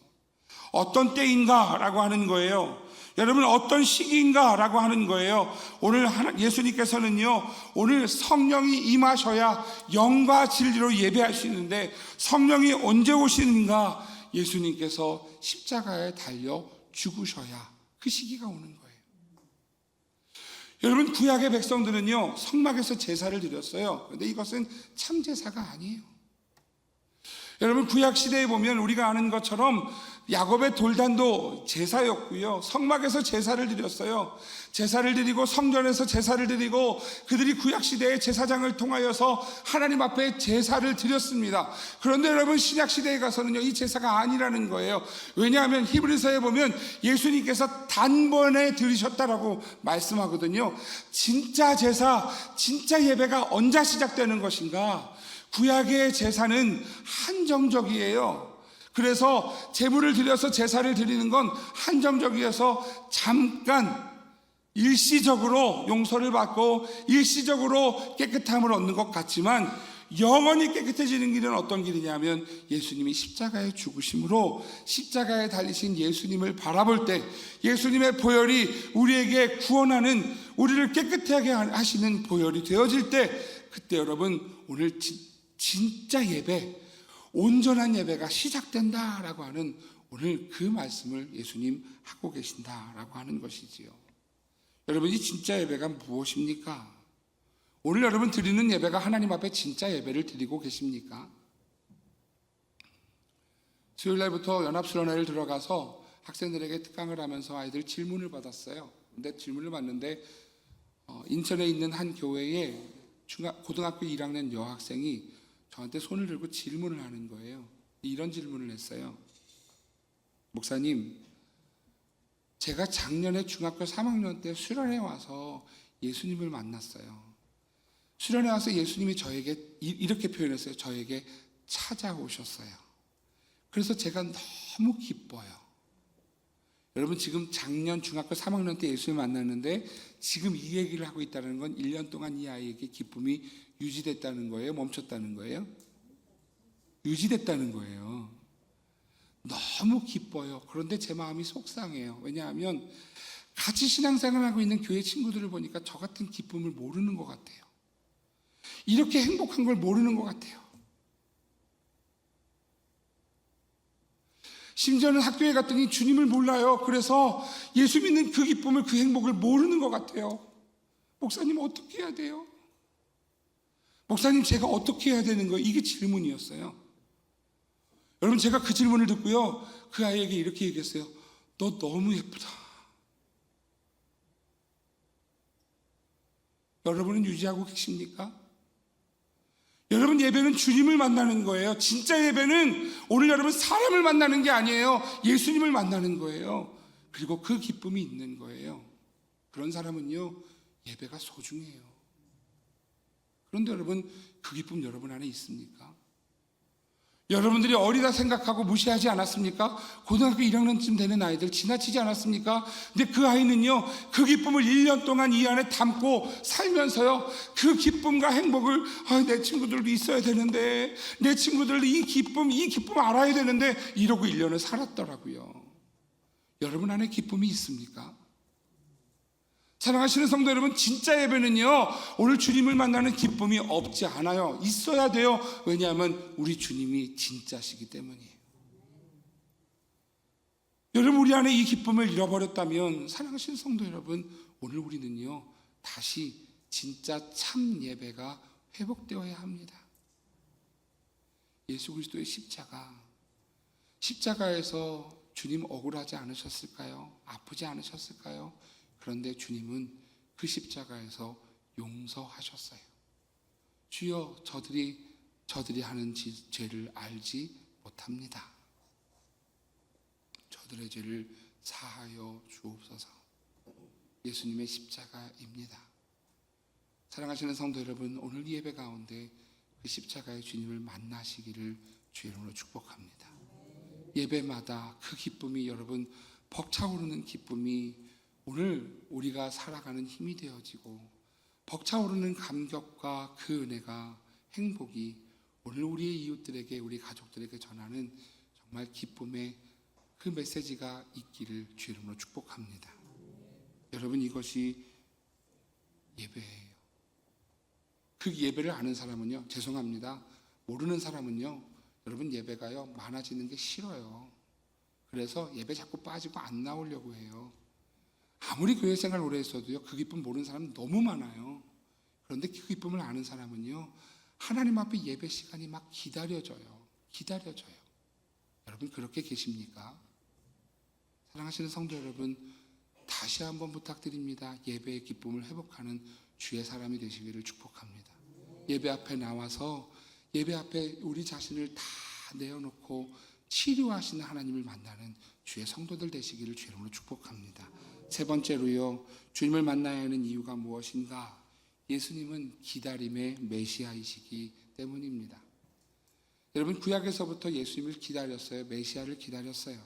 어떤 때인가 라고 하는 거예요. 여러분, 어떤 시기인가 라고 하는 거예요. 오늘 예수님께서는요, 오늘 성령이 임하셔야 영과 진리로 예배할 수 있는데 성령이 언제 오시는가? 예수님께서 십자가에 달려 죽으셔야 그 시기가 오는 거예요. 여러분, 구약의 백성들은요, 성막에서 제사를 드렸어요. 그런데 이것은 참 제사가 아니에요. 여러분, 구약 시대에 보면 우리가 아는 것처럼 야곱의 돌단도 제사였고요, 성막에서 제사를 드렸어요. 제사를 드리고 성전에서 제사를 드리고 그들이 구약 시대의 제사장을 통하여서 하나님 앞에 제사를 드렸습니다. 그런데 여러분, 신약 시대에 가서는요, 이 제사가 아니라는 거예요. 왜냐하면 히브리서에 보면 예수님께서 단번에 드리셨다라고 말씀하거든요. 진짜 제사, 진짜 예배가 언제 시작되는 것인가? 구약의 제사는 한정적이에요. 그래서 제물을 드려서 제사를 드리는 건 한정적이어서 잠깐 일시적으로 용서를 받고 일시적으로 깨끗함을 얻는 것 같지만 영원히 깨끗해지는 길은 어떤 길이냐면 예수님이 십자가에 죽으심으로 십자가에 달리신 예수님을 바라볼 때 예수님의 보혈이 우리에게 구원하는, 우리를 깨끗하게 하시는 보혈이 되어질 때, 그때 여러분, 오늘 진짜 예배, 온전한 예배가 시작된다라고 하는 오늘 그 말씀을 예수님 하고 계신다라고 하는 것이지요. 여러분, 이 진짜 예배가 무엇입니까? 오늘 여러분 드리는 예배가 하나님 앞에 진짜 예배를 드리고 계십니까? 수요일 날부터 연합수련회를 들어가서 학생들에게 특강을 하면서 아이들 질문을 받았어요. 근데 질문을 받는데 인천에 있는 한 교회에 고등학교 1학년 여학생이 저한테 손을 들고 질문을 하는 거예요. 이런 질문을 했어요. 목사님, 제가 작년에 중학교 3학년 때 수련회 와서 예수님을 만났어요. 수련회 와서 예수님이 저에게 이렇게 표현했어요. 저에게 찾아오셨어요. 그래서 제가 너무 기뻐요. 여러분, 지금 작년 중학교 3학년 때 예수님을 만났는데 지금 이 얘기를 하고 있다는 건 1년 동안 이 아이에게 기쁨이 유지됐다는 거예요? 멈췄다는 거예요? 유지됐다는 거예요. 너무 기뻐요. 그런데 제 마음이 속상해요. 왜냐하면 같이 신앙생활하고 있는 교회 친구들을 보니까 저 같은 기쁨을 모르는 것 같아요. 이렇게 행복한 걸 모르는 것 같아요. 심지어는 학교에 갔더니 주님을 몰라요. 그래서 예수 믿는 그 기쁨을, 그 행복을 모르는 것 같아요. 목사님, 어떻게 해야 돼요? 목사님, 제가 어떻게 해야 되는 거예요? 이게 질문이었어요. 여러분, 제가 그 질문을 듣고요, 그 아이에게 이렇게 얘기했어요. 너 너무 예쁘다. 여러분은 유지하고 계십니까? 여러분, 예배는 주님을 만나는 거예요. 진짜 예배는 오늘 여러분 사람을 만나는 게 아니에요. 예수님을 만나는 거예요. 그리고 그 기쁨이 있는 거예요. 그런 사람은요, 예배가 소중해요. 그런데 여러분, 그 기쁨 여러분 안에 있습니까? 여러분들이 어리다 생각하고 무시하지 않았습니까? 고등학교 1학년쯤 되는 아이들 지나치지 않았습니까? 근데 그 아이는요, 그 기쁨을 1년 동안 이 안에 담고 살면서요, 그 기쁨과 행복을, 내 친구들도 있어야 되는데, 내 친구들 이 기쁨 알아야 되는데, 이러고 1년을 살았더라고요. 여러분 안에 기쁨이 있습니까? 사랑하시는 성도 여러분, 진짜 예배는요, 오늘 주님을 만나는 기쁨이 없지 않아요. 있어야 돼요. 왜냐하면 우리 주님이 진짜시기 때문이에요. 여러분, 우리 안에 이 기쁨을 잃어버렸다면, 사랑하시는 성도 여러분, 오늘 우리는요, 다시 진짜 참 예배가 회복되어야 합니다. 예수 그리스도의 십자가에서 주님 억울하지 않으셨을까요? 아프지 않으셨을까요? 그런데 주님은 그 십자가에서 용서하셨어요. 주여, 저들이 하는 죄를 알지 못합니다. 저들의 죄를 사하여 주옵소서. 예수님의 십자가입니다. 사랑하시는 성도 여러분, 오늘 예배 가운데 그 십자가의 주님을 만나시기를 주의 이름으로 축복합니다. 예배마다 그 기쁨이, 여러분, 벅차오르는 기쁨이 오늘 우리가 살아가는 힘이 되어지고, 벅차오르는 감격과 그 은혜가, 행복이 오늘 우리의 이웃들에게, 우리 가족들에게 전하는 정말 기쁨의 그 메시지가 있기를 주의 이름으로 축복합니다. 여러분, 이것이 예배예요. 그 예배를 아는 사람은요, 죄송합니다, 모르는 사람은요, 여러분, 예배가요 많아지는 게 싫어요. 그래서 예배 자꾸 빠지고 안 나오려고 해요. 아무리 교회 생활 오래 했어도요, 그 기쁨 모르는 사람은 너무 많아요. 그런데 그 기쁨을 아는 사람은요, 하나님 앞에 예배 시간이 막 기다려져요. 여러분, 그렇게 계십니까? 사랑하시는 성도 여러분, 다시 한번 부탁드립니다. 예배의 기쁨을 회복하는 주의 사람이 되시기를 축복합니다. 예배 앞에 나와서, 예배 앞에 우리 자신을 다 내어놓고 치료하시는 하나님을 만나는 주의 성도들 되시기를 주의 이름으로 축복합니다. 세 번째로요, 주님을 만나야 하는 이유가 무엇인가? 예수님은 기다림의 메시아이시기 때문입니다. 여러분, 구약에서부터 예수님을 기다렸어요. 메시아를 기다렸어요.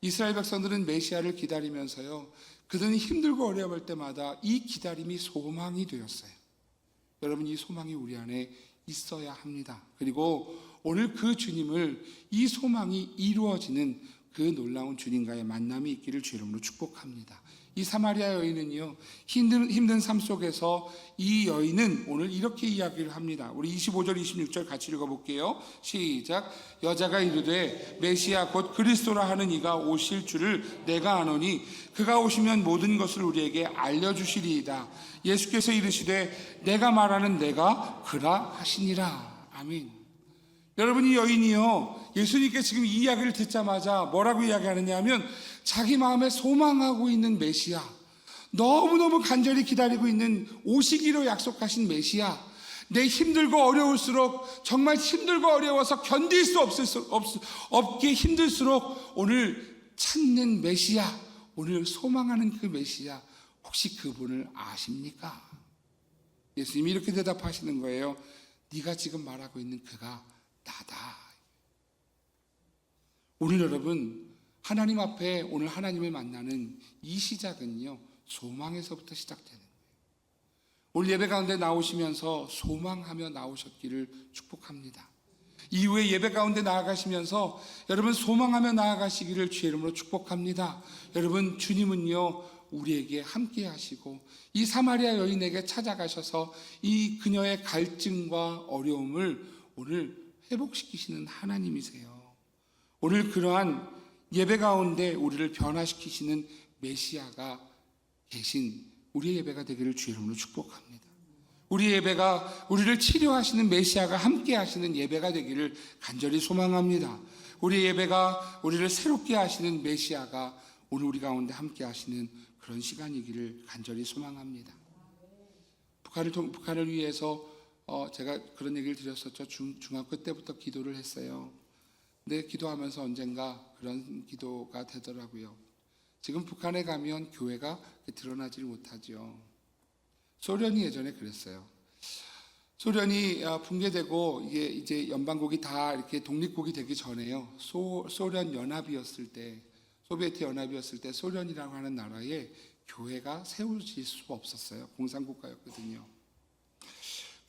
이스라엘 백성들은 메시아를 기다리면서요, 그들은 힘들고 어려울 때마다 이 기다림이 소망이 되었어요. 여러분, 이 소망이 우리 안에 있어야 합니다. 그리고 오늘 그 주님을, 이 소망이 이루어지는 그 놀라운 주님과의 만남이 있기를 주의 이름으로 축복합니다. 이 사마리아 여인은요, 힘든 삶 속에서 이 여인은 오늘 이렇게 이야기를 합니다. 우리 25절 26절 같이 읽어볼게요. 시작. 여자가 이르되 메시아 곧 그리스도라 하는 이가 오실 줄을 내가 아노니 그가 오시면 모든 것을 우리에게 알려주시리이다. 예수께서 이르시되 내가 말하는 내가 그라 하시니라. 아멘. 여러분, 이 여인이요, 예수님께 지금 이 이야기를 듣자마자 뭐라고 이야기하느냐 하면 자기 마음에 소망하고 있는 메시아, 너무너무 간절히 기다리고 있는 오시기로 약속하신 메시아, 내 힘들고 어려울수록, 정말 힘들고 어려워서 견딜 수 없게 힘들수록 오늘 찾는 메시아, 오늘 소망하는 그 메시아, 혹시 그분을 아십니까? 예수님이 이렇게 대답하시는 거예요. 네가 지금 말하고 있는 그가 나다. 오늘 여러분, 하나님 앞에 오늘 하나님을 만나는 이 시작은요, 소망에서부터 시작되는 거예요. 오늘 예배 가운데 나오시면서 소망하며 나오셨기를 축복합니다. 이후에 예배 가운데 나아가시면서 여러분 소망하며 나아가시기를 주의 이름으로 축복합니다. 여러분, 주님은요 우리에게 함께 하시고 이 사마리아 여인에게 찾아가셔서 이 그녀의 갈증과 어려움을 오늘 회복시키시는 하나님이세요. 오늘 그러한 예배 가운데 우리를 변화시키시는 메시아가 계신 우리의 예배가 되기를 주의 이름으로 축복합니다. 우리의 예배가 우리를 치료하시는 메시아가 함께 하시는 예배가 되기를 간절히 소망합니다. 우리의 예배가 우리를 새롭게 하시는 메시아가 오늘 우리 가운데 함께 하시는 그런 시간이기를 간절히 소망합니다. 북한을 위해서 제가 그런 얘기를 드렸었죠. 중학교 때부터 기도를 했어요. 근데 기도하면서 언젠가 그런 기도가 되더라고요. 지금 북한에 가면 교회가 드러나질 못하죠. 소련이 예전에 그랬어요. 소련이 붕괴되고 이게 이제 연방국이 다 이렇게 독립국이 되기 전에요. 소련 연합이었을 때, 소비에트 연합이었을 때 소련이라고 하는 나라에 교회가 세워질 수가 없었어요. 공산국가였거든요.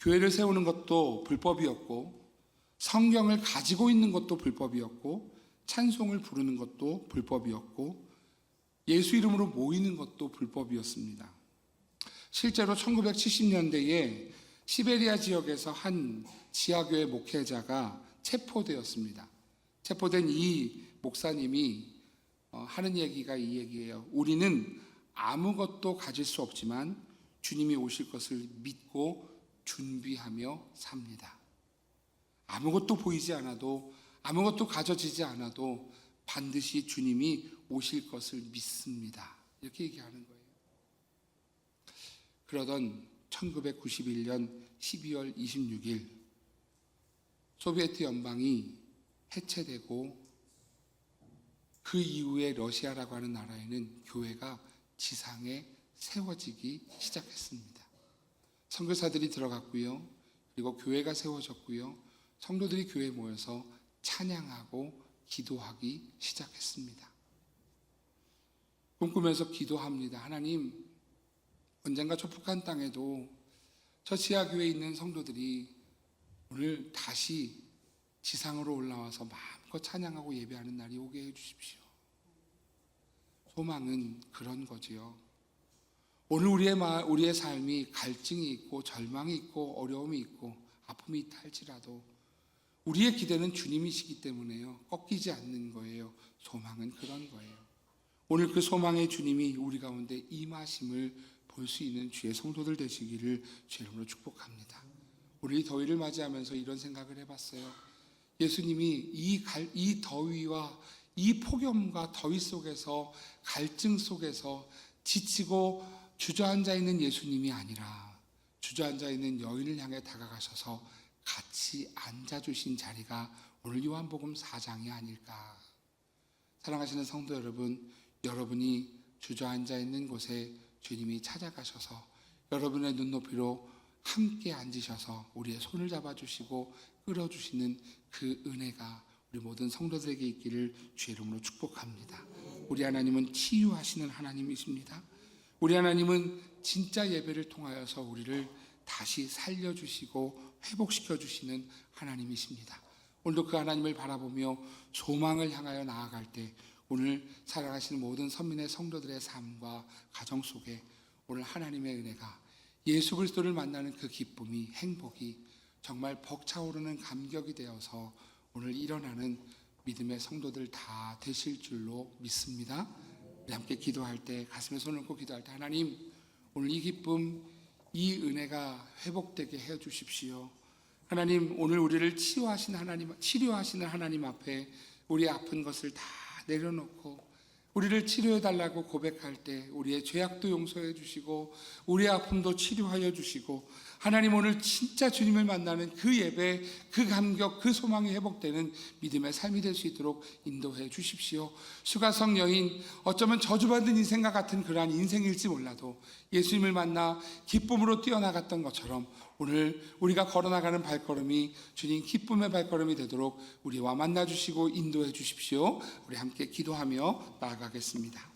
교회를 세우는 것도 불법이었고, 성경을 가지고 있는 것도 불법이었고, 찬송을 부르는 것도 불법이었고, 예수 이름으로 모이는 것도 불법이었습니다. 실제로 1970년대에 시베리아 지역에서 한 지하교회 목회자가 체포되었습니다. 체포된 이 목사님이 하는 얘기가 이 얘기예요. 우리는 아무것도 가질 수 없지만 주님이 오실 것을 믿고 준비하며 삽니다. 아무것도 보이지 않아도, 아무것도 가져지지 않아도 반드시 주님이 오실 것을 믿습니다. 이렇게 얘기하는 거예요. 그러던 1991년 12월 26일 소비에트 연방이 해체되고 그 이후에 러시아라고 하는 나라에는 교회가 지상에 세워지기 시작했습니다. 선교사들이 들어갔고요. 그리고 교회가 세워졌고요. 성도들이 교회에 모여서 찬양하고 기도하기 시작했습니다. 꿈꾸면서 기도합니다. 하나님, 언젠가 저 북한 땅에도 저 지하교회에 있는 성도들이 오늘 다시 지상으로 올라와서 마음껏 찬양하고 예배하는 날이 오게 해주십시오. 소망은 그런 거지요. 오늘 우리의 삶이 갈증이 있고 절망이 있고 어려움이 있고 아픔이 있다 할지라도 우리의 기대는 주님이시기 때문에요. 꺾이지 않는 거예요. 소망은 그런 거예요. 오늘 그 소망의 주님이 우리 가운데 임하심을 볼 수 있는 주의 성도들 되시기를 주의 이름으로 축복합니다. 우리 더위를 맞이하면서 이런 생각을 해봤어요. 예수님이 이 더위와 이 폭염과 더위 속에서 갈증 속에서 지치고 주저앉아 있는 예수님이 아니라 주저앉아 있는 여인을 향해 다가가셔서 같이 앉아주신 자리가 오늘 요한복음 4장이 아닐까. 사랑하시는 성도 여러분, 여러분이 주저앉아 있는 곳에 주님이 찾아가셔서 여러분의 눈높이로 함께 앉으셔서 우리의 손을 잡아주시고 끌어주시는 그 은혜가 우리 모든 성도들에게 있기를 주의 이름으로 축복합니다. 우리 하나님은 치유하시는 하나님이십니다. 우리 하나님은 진짜 예배를 통하여서 우리를 다시 살려주시고 회복시켜주시는 하나님이십니다. 오늘도 그 하나님을 바라보며 소망을 향하여 나아갈 때 오늘 살아가시는 모든 선민의 성도들의 삶과 가정 속에 오늘 하나님의 은혜가 예수 그리스도를 만나는 그 기쁨이, 행복이 정말 벅차오르는 감격이 되어서 오늘 일어나는 믿음의 성도들 다 되실 줄로 믿습니다. 우리 함께 기도할 때, 가슴에 손을 얹고 기도할 때, 하나님 오늘 이 기쁨, 이 은혜가 회복되게 해 주십시오. 하나님, 오늘 우리를 치료하시는 하나님 앞에 우리 아픈 것을 다 내려놓고 우리를 치료해 달라고 고백할 때 우리의 죄악도 용서해 주시고 우리의 아픔도 치료하여 주시고, 하나님, 오늘 진짜 주님을 만나는 그 예배, 그 감격, 그 소망이 회복되는 믿음의 삶이 될 수 있도록 인도해 주십시오. 수가성 여인, 어쩌면 저주받은 인생과 같은 그러한 인생일지 몰라도 예수님을 만나 기쁨으로 뛰어나갔던 것처럼 오늘 우리가 걸어나가는 발걸음이 주님 기쁨의 발걸음이 되도록 우리와 만나주시고 인도해 주십시오. 우리 함께 기도하며 나아가겠습니다.